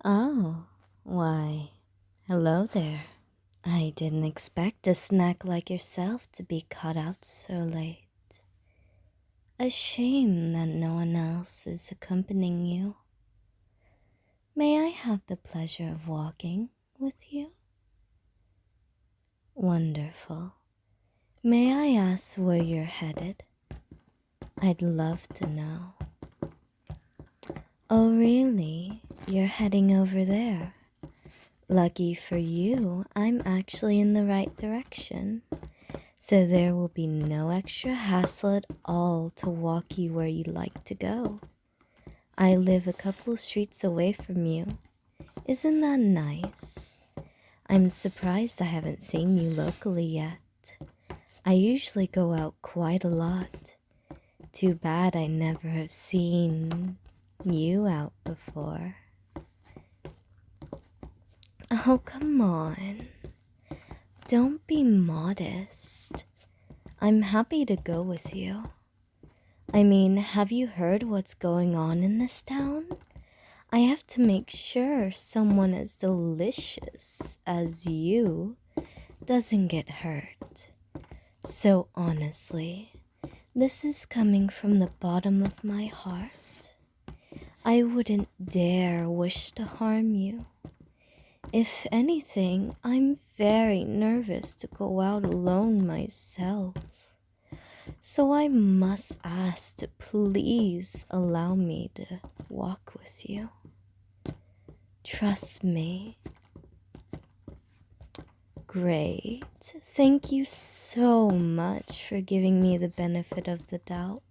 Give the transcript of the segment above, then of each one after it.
Oh, why, hello there. I didn't expect a snack like yourself to be caught out so late. A shame that no one else is accompanying you. May I have the pleasure of walking with you? Wonderful. May I ask where you're headed? I'd love to know. Oh, really? You're heading over there? Lucky for you, I'm actually in the right direction. So there will be no extra hassle at all to walk you where you'd like to go. I live a couple streets away from you. Isn't that nice? I'm surprised I haven't seen you locally yet. I usually go out quite a lot. Too bad I never have seen you out before. Oh, come on. Don't be modest. I'm happy to go with you. I mean, have you heard what's going on in this town? I have to make sure someone as delicious as you doesn't get hurt. So honestly, this is coming from the bottom of my heart. I wouldn't dare wish to harm you. If anything, I'm very nervous to go out alone myself. So I must ask to please allow me to walk with you. Trust me. Great. Thank you so much for giving me the benefit of the doubt.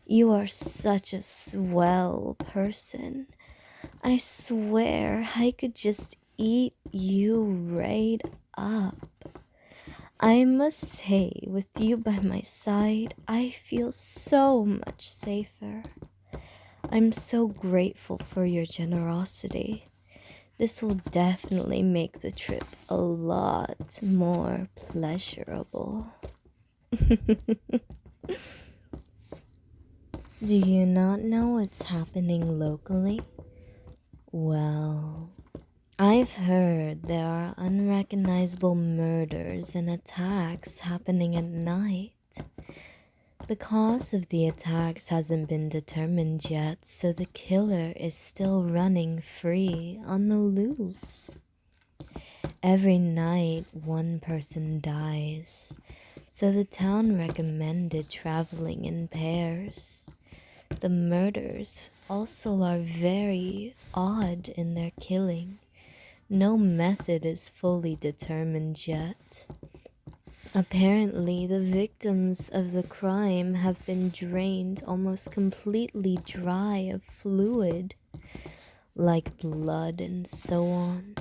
You are such a swell person. I swear I could just eat you right up. I must say, with you by my side, I feel so much safer. I'm so grateful for your generosity. This will definitely make the trip a lot more pleasurable. Do you not know what's happening locally? Well, I've heard there are unrecognizable murders and attacks happening at night. The cause of the attacks hasn't been determined yet, so the killer is still running free on the loose. Every night, one person dies, so the town recommended traveling in pairs. The murders also are very odd in their killing. No method is fully determined yet. Apparently, the victims of the crime have been drained almost completely dry of fluid, like blood and so on.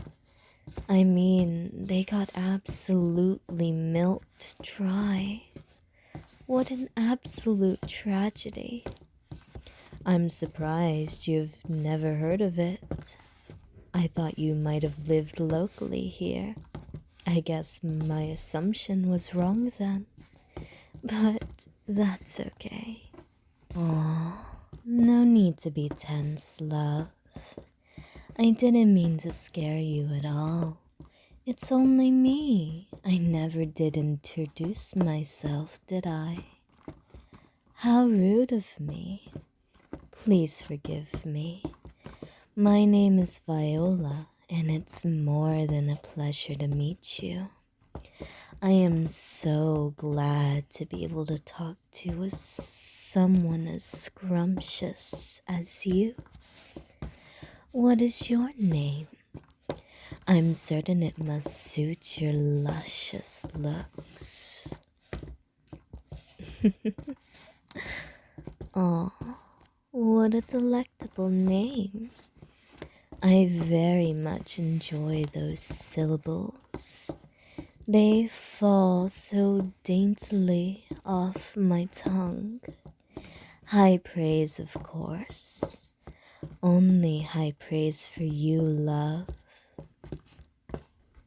I mean, they got absolutely milked dry. What an absolute tragedy. I'm surprised you've never heard of it. I thought you might have lived locally here. I guess my assumption was wrong then. But that's okay. Aw, no need to be tense, love. I didn't mean to scare you at all. It's only me. I never did introduce myself, did I? How rude of me. Please forgive me. My name is Viola, and it's more than a pleasure to meet you. I am so glad to be able to talk to someone as scrumptious as you. What is your name? I'm certain it must suit your luscious looks. Aw, what a delectable name. I very much enjoy those syllables. They fall so daintily off my tongue. High praise, of course. Only high praise for you, love.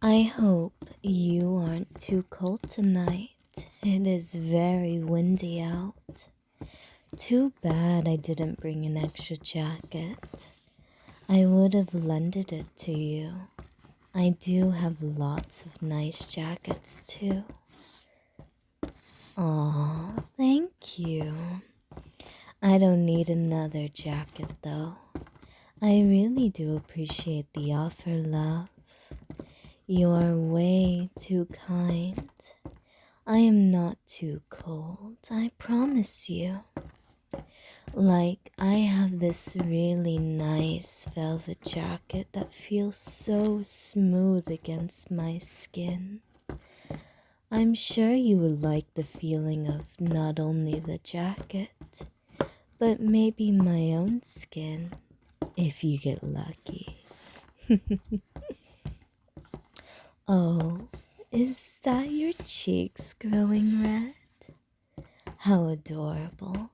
I hope you aren't too cold tonight. It is very windy out. Too bad I didn't bring an extra jacket. I would have lended it to you. I do have lots of nice jackets too. Aw, thank you. I don't need another jacket though. I really do appreciate the offer, love. You are way too kind. I am not too cold, I promise you. Like, I have this really nice velvet jacket that feels so smooth against my skin. I'm sure you would like the feeling of not only the jacket, but maybe my own skin, if you get lucky. Oh, is that your cheeks growing red? How adorable.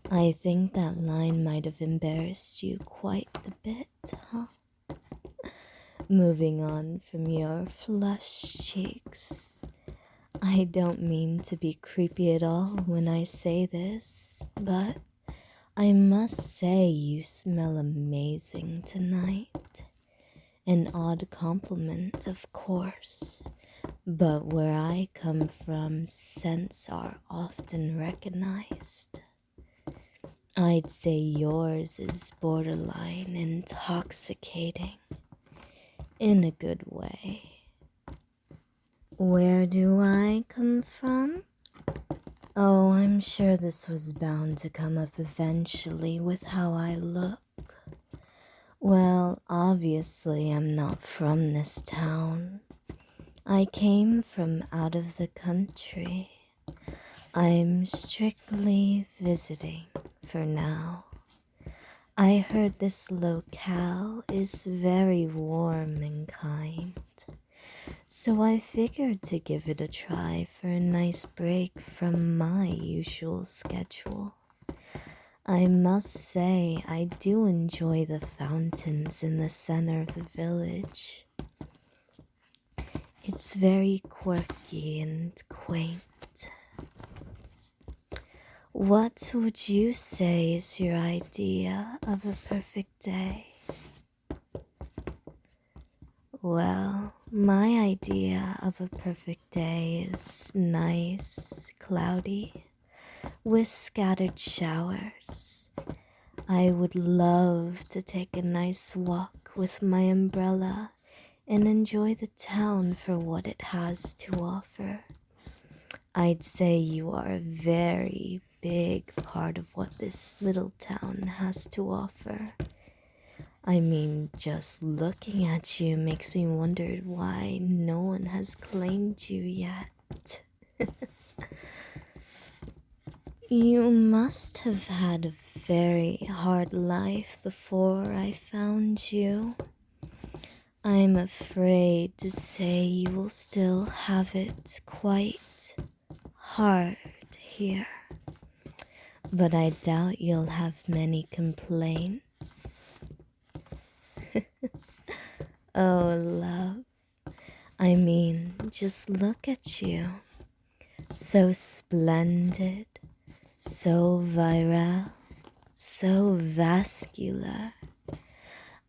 I think that line might have embarrassed you quite a bit, huh? Moving on from your flushed cheeks. I don't mean to be creepy at all when I say this, but I must say you smell amazing tonight. An odd compliment, of course, but where I come from, scents are often recognized. I'd say yours is borderline intoxicating, in a good way. Where do I come from? Oh, I'm sure this was bound to come up eventually with how I look. Well, obviously I'm not from this town. I came from out of the country. I'm strictly visiting for now. I heard this locale is very warm and kind, so I figured to give it a try for a nice break from my usual schedule. I must say I do enjoy the fountains in the center of the village. It's very quirky and quaint. What would you say is your idea of a perfect day? Well, my idea of a perfect day is nice, cloudy, with scattered showers. I would love to take a nice walk with my umbrella and enjoy the town for what it has to offer. I'd say you are a very big part of what this little town has to offer. I mean, just looking at you makes me wonder why no one has claimed you yet. You must have had a very hard life before I found you. I'm afraid to say you will still have it quite hard here, but I doubt you'll have many complaints. Oh, love, I mean, just look at you. So splendid, so virile, so vascular.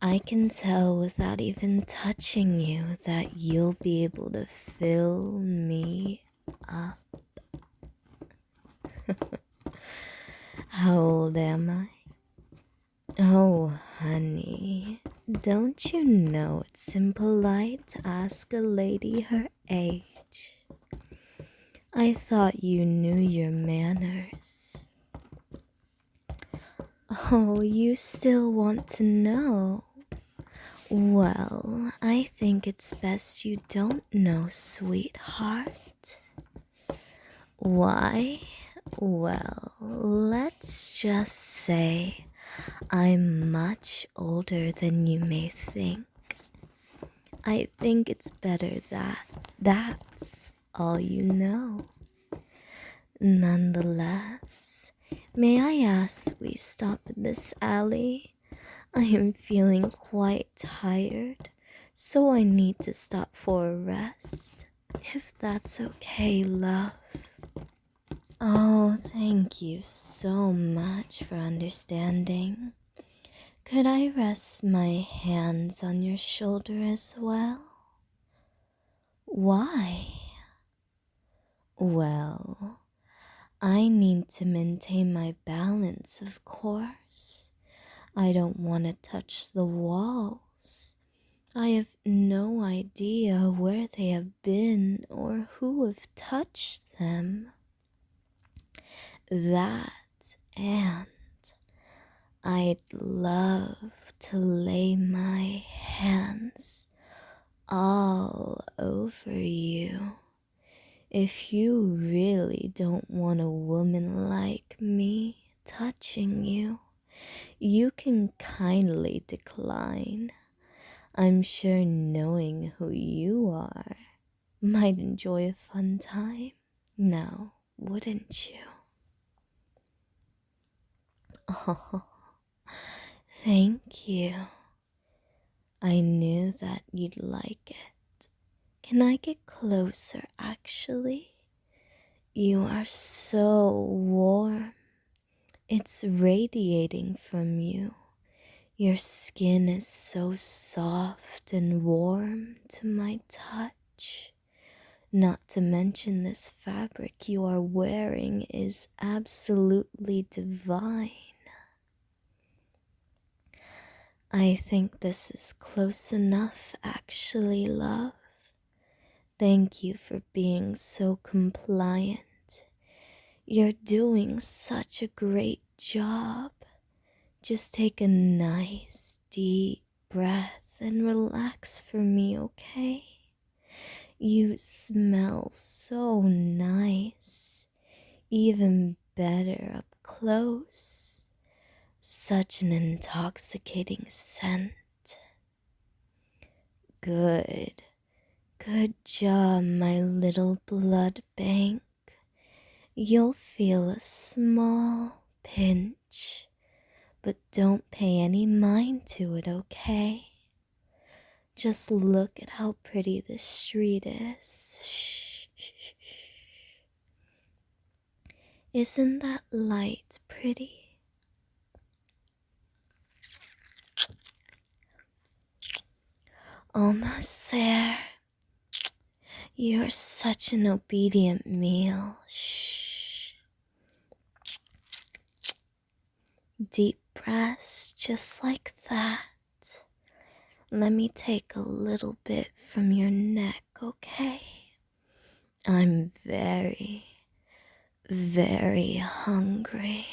I can tell without even touching you that you'll be able to fill me up. How old am I? Oh, honey, don't you know it's impolite to ask a lady her age? I thought you knew your manners. Oh, you still want to know? Well, I think it's best you don't know, sweetheart. Why? Well, let's just say I'm much older than you may think. I think it's better that that's all you know. Nonetheless, may I ask we stop in this alley? I am feeling quite tired, so I need to stop for a rest, if that's okay, love. Oh, thank you so much for understanding. Could I rest my hands on your shoulder as well? Why? Well, I need to maintain my balance, of course. I don't want to touch the walls. I have no idea where they have been or who have touched them. That, and I'd love to lay my hands all over you. If you really don't want a woman like me touching you, you can kindly decline. I'm sure knowing who you are might enjoy a fun time. Now, wouldn't you? Oh, thank you. I knew that you'd like it. Can I get closer, actually? You are so warm. It's radiating from you. Your skin is so soft and warm to my touch. Not to mention this fabric you are wearing is absolutely divine. I think this is close enough, actually, love. Thank you for being so compliant. You're doing such a great job. Just take a nice, deep breath and relax for me, okay? You smell so nice, even better up close. Such an intoxicating scent. Good job, my little blood bank. You'll feel a small pinch, but don't pay any mind to it, okay? Just look at how pretty this street is. Shh, shh, shh, shh. Isn't that light pretty? Almost there. You're such an obedient meal. Shh. Deep breaths just like that. Let me take a little bit from your neck, okay? I'm very, very hungry.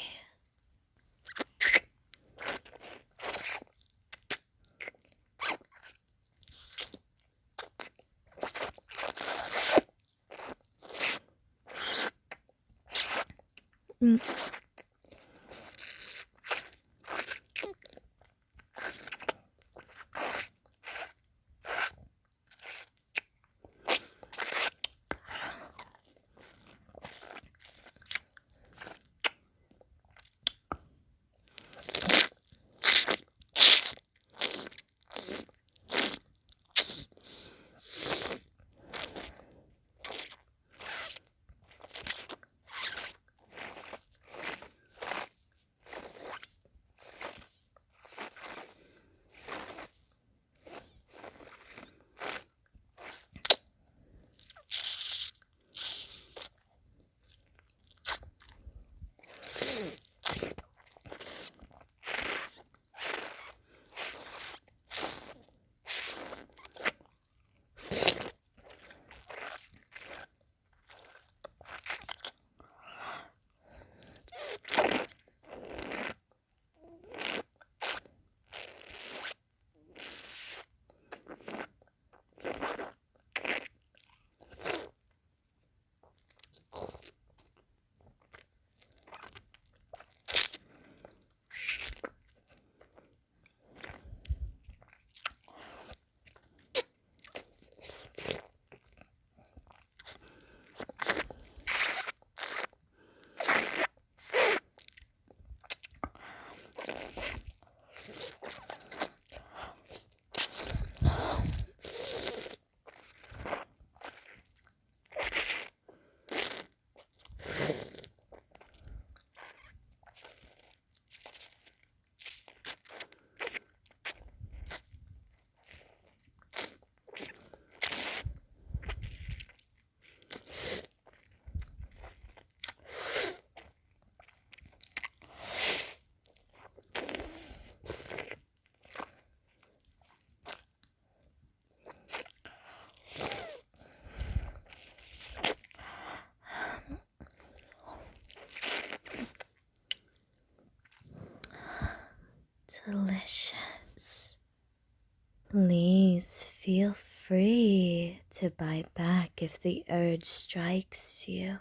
Please feel free to bite back if the urge strikes you.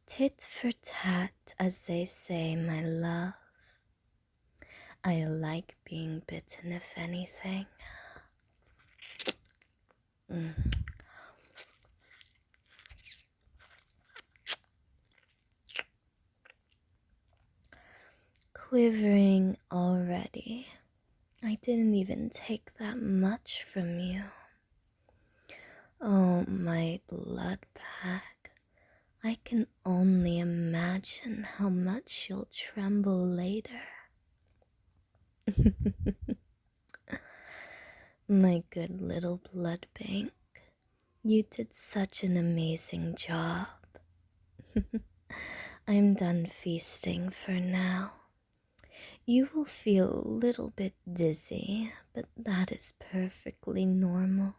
Tit for tat, as they say, my love. I like being bitten, if anything. Quivering already. I didn't even take that much from you. Oh, my blood bag. I can only imagine how much you'll tremble later. My good little blood bank, you did such an amazing job. I'm done feasting for now. You will feel a little bit dizzy, but that is perfectly normal.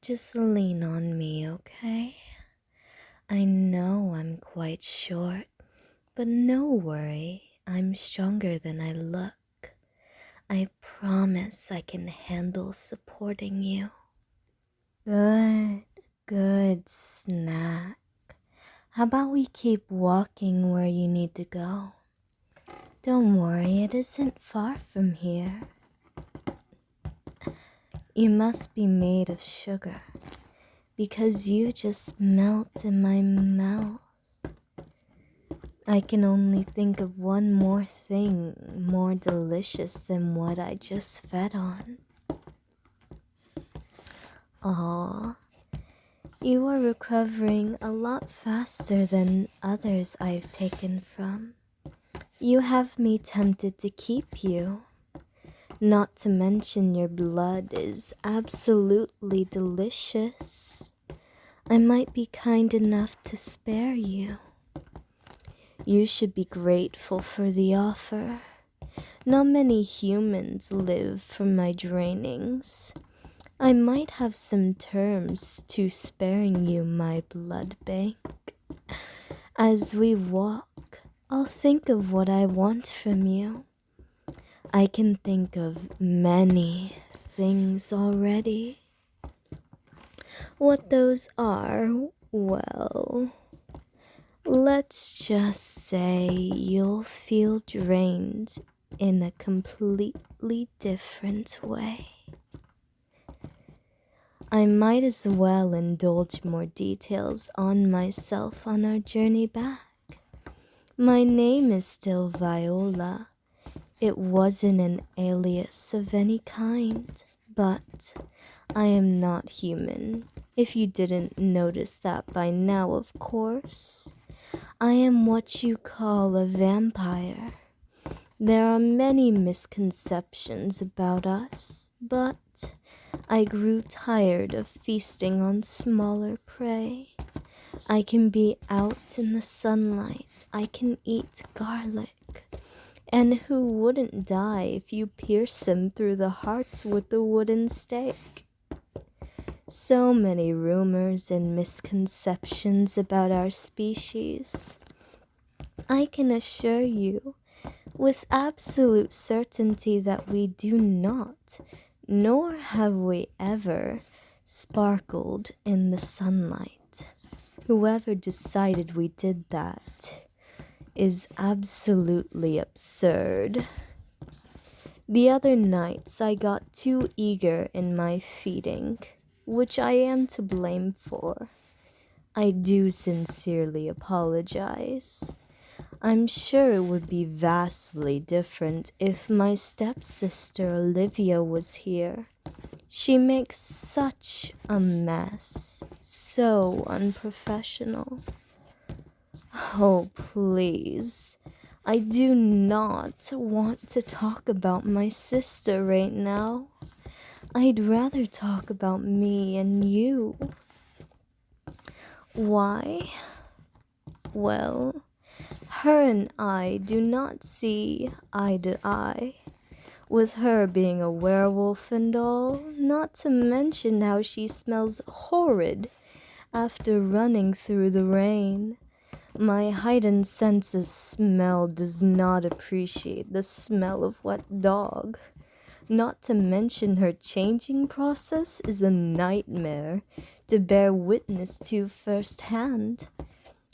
Just lean on me, okay? I know I'm quite short, but no worry, I'm stronger than I look. I promise I can handle supporting you. Good snack. How about we keep walking where you need to go? Don't worry, it isn't far from here. You must be made of sugar, because you just melt in my mouth. I can only think of one more thing more delicious than what I just fed on. Aw, you are recovering a lot faster than others I've taken from. You have me tempted to keep you. Not to mention your blood is absolutely delicious. I might be kind enough to spare you. You should be grateful for the offer. Not many humans live from my drainings. I might have some terms to sparing you my blood bank. As we walk, I'll think of what I want from you. I can think of many things already. What those are, well, let's just say you'll feel drained in a completely different way. I might as well indulge more details on myself on our journey back. My name is still Viola. It wasn't an alias of any kind, but I am not human. If you didn't notice that by now, of course. I am what you call a vampire. There are many misconceptions about us, but I grew tired of feasting on smaller prey. I can be out in the sunlight. I can eat garlic. And who wouldn't die if you pierce him through the heart with a wooden stake? So many rumors and misconceptions about our species. I can assure you with absolute certainty that we do not, nor have we ever, sparkled in the sunlight. Whoever decided we did that is absolutely absurd. The other nights I got too eager in my feeding, which I am to blame for. I do sincerely apologize. I'm sure it would be vastly different if my stepsister Olivia was here. She makes such a mess, so unprofessional. Oh, please. I do not want to talk about my sister right now. I'd rather talk about me and you. Why? Well, her and I do not see eye to eye. With her being a werewolf and all, not to mention how she smells horrid after running through the rain. My heightened sense of smell does not appreciate the smell of wet dog. Not to mention her changing process is a nightmare to bear witness to firsthand.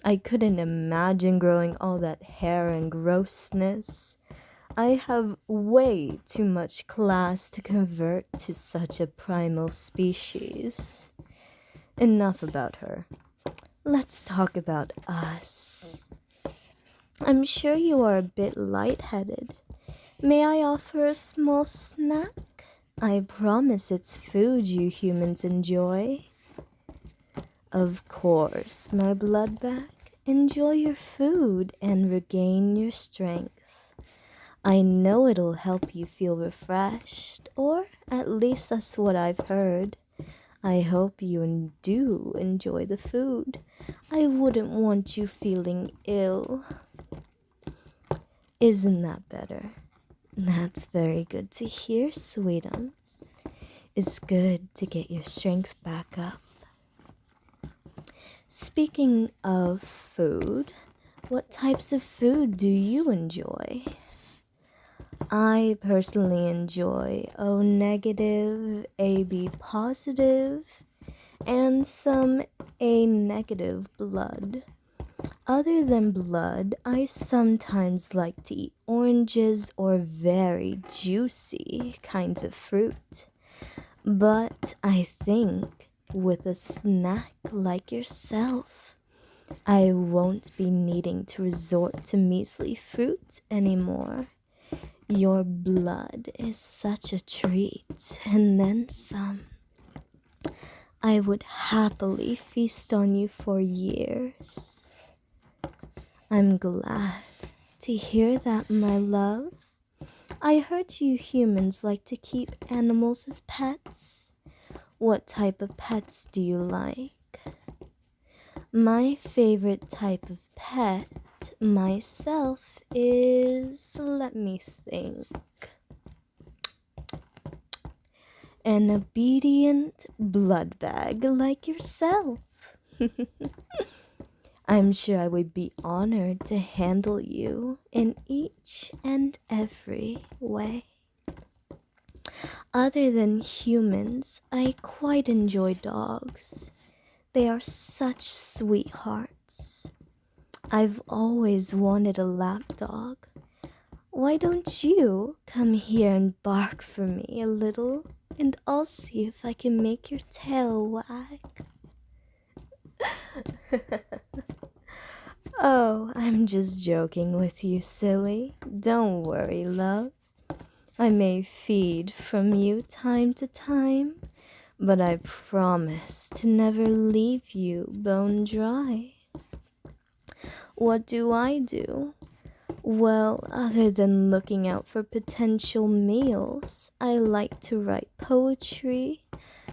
I couldn't imagine growing all that hair and grossness. I have way too much class to convert to such a primal species. Enough about her. Let's talk about us. I'm sure you are a bit lightheaded. May I offer a small snack? I promise it's food you humans enjoy. Of course, my blood bag. Enjoy your food and regain your strength. I know it'll help you feel refreshed, or at least that's what I've heard. I hope you do enjoy the food. I wouldn't want you feeling ill. Isn't that better? That's very good to hear, sweetums. It's good to get your strength back up. Speaking of food, what types of food do you enjoy? I personally enjoy O negative, AB positive, and some A negative blood. Other than blood, I sometimes like to eat oranges or very juicy kinds of fruit. But I think with a snack like yourself, I won't be needing to resort to measly fruit anymore. Your blood is such a treat, and then some. I would happily feast on you for years. I'm glad to hear that, my love. I heard you humans like to keep animals as pets. What type of pets do you like? My favorite type of pet myself is, let me think, an obedient blood bag like yourself. I'm sure I would be honored to handle you in each and every way. Other than humans, I quite enjoy dogs. They are such sweethearts. I've always wanted a lap dog. Why don't you come here and bark for me a little, and I'll see if I can make your tail wag. Oh, I'm just joking with you, silly. Don't worry, love. I may feed from you time to time, but I promise to never leave you bone dry. What do? Well, other than looking out for potential meals, I like to write poetry,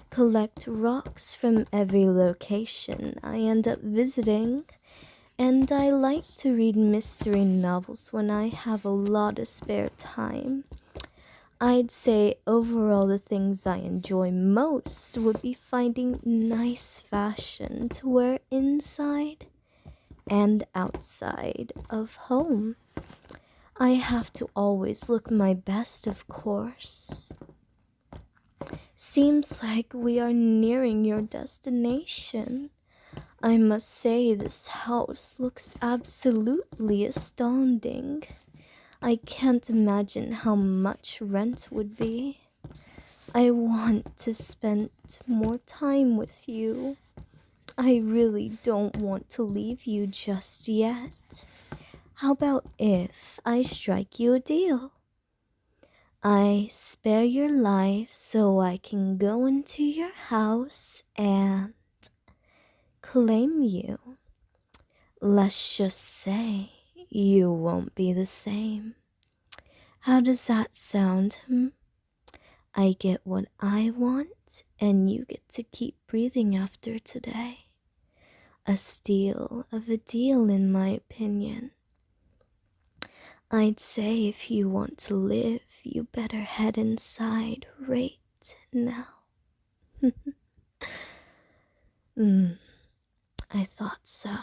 collect rocks from every location I end up visiting, and I like to read mystery novels when I have a lot of spare time. I'd say overall the things I enjoy most would be finding nice fashion to wear inside and outside of home. I have to always look my best, of course. Seems like we are nearing your destination. I must say this house looks absolutely astounding. I can't imagine how much rent would be. I want to spend more time with you. I really don't want to leave you just yet. How about if I strike you a deal? I spare your life so I can go into your house and claim you. Let's just say you won't be the same. How does that sound, I get what I want, and you get to keep breathing after today. A steal of a deal, in my opinion. I'd say if you want to live, you better head inside right now. I thought so.